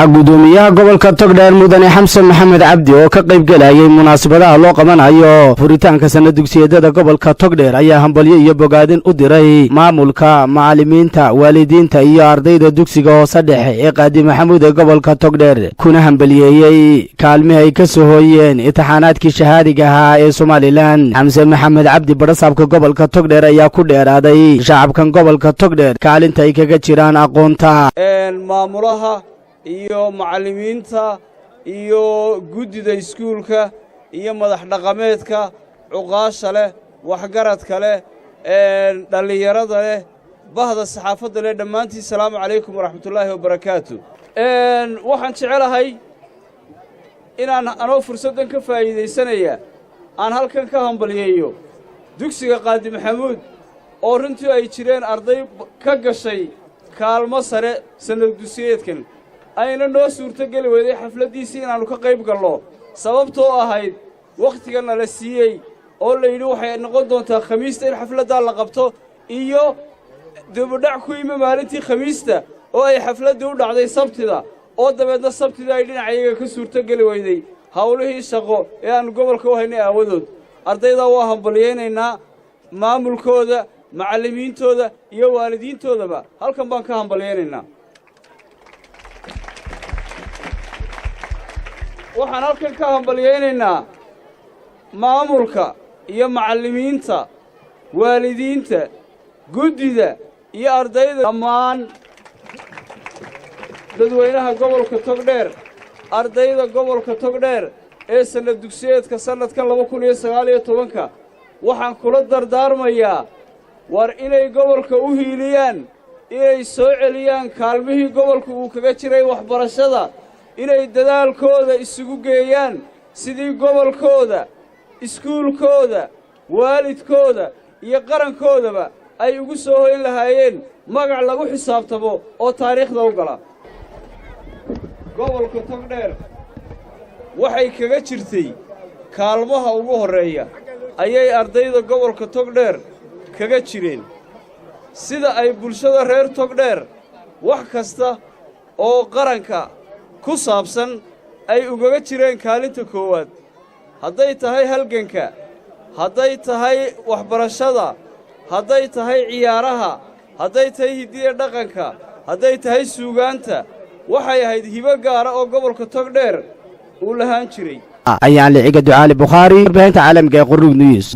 gudoomiyaha gobolka Togdheer mudane Xamsan Maxamed Cabdi oo ka qayb galayay munaasabadaha loo qabanayo furitaanka sanad dugsiyada gobolka Togdheer ayaa hambalyo iyo bogaadin u diray maamulka macallimiinta waalidiinta iyo ardayda dugsiga hoose dhexe ee Qaadi Maxamuud ee gobolka Togdheer kuna hambalyeeyay kaalmo ay ka soo hooyeen imtixaanaadkii shahaadiga ahaa ee Somaliland. Xamsan Maxamed Cabdi barasaabka gobolka Togdheer ayaa ku dheeraaday shacabkan gobolka Togdheer kaalinta ay kaga jiraan aqoonta maamulaha iyo macallimiinta iyo guddida iskuulka iyo madax dhaqameedka cuqaasha leh waxgaradka leh dhalinyarada leh bahda saxaafadda leh dhammaantiin salaamu calaykum waraxmatullaahi wabarakaatu. waxaan jecelahay inaan anoo fursaddan ka faa'iidaysanaya aan halkan ka hambalyeeyo dugsiga Qaadi Maxamuud oo runtii ay jireen arday ka gashay kaalmo sare sanad dugsiyeedkan ayna noo suurto geli weyday xafladiisii inaanu ka qayb galno sababtoo ahayd waqtigan la siiyay oo la yidhi waxay noqon doontaa khamiista in xafladda la qabto iyo dibudhac ku yimi maalintii khamiista oo ay xafladdu u dhacday sabtida oo dabeedna sabtida ay dhinacayaga ka suurto geli weyday hawlihii shaqo ee aanu gobolka u haynay aawadood ardayda waa hambalyeynaa maamulkooda macallimiintooda iyo waalidiintoodaba halkan baan ka hambalyeynaa. waxaan halkan ka hambalyeynaynaa maamulka iyo macallimiinta waalidiinta guddida iyo ardayda dhammaan dadweynaha gobolka Togdheer ardayda gobolka Togdheer ee sanad dugsiyeedka sanadkan 2019 waxaan kula dardaarmayaa war inay gobolka u hiiliyaan inay soo celiyaan kaalmihii gobolka uu kaga jiray waxbarashada inay dadaalkooda isugu geeyaan sidii gobolkooda iskuulkooda waalidkooda iyo qarankoodaba ay ugu soo hoyn lahaayeen magac lagu xisaabtamo oo taariikhda u gala. gobolka Togdheer waxay kaga jirtay kaalmaha ugu horeeya ayay ardayda gobolka Togdheer kaga jireen sida ay bulshada reer Togdheer wax kasta oo qaranka ku saabsan ay ugaga jireen kaalinta koowaad hadday tahay halganka hadday tahay waxbarashada hadday tahay ciyaaraha hadday tahay hidiye dhaqanka hadday tahay suugaanta waxay ahayd hibo gaara oo gobolka Togdheer uu lahaan jiray. ayaan liciga ducaali Bukhari baahinta caalamka ee Qurub News.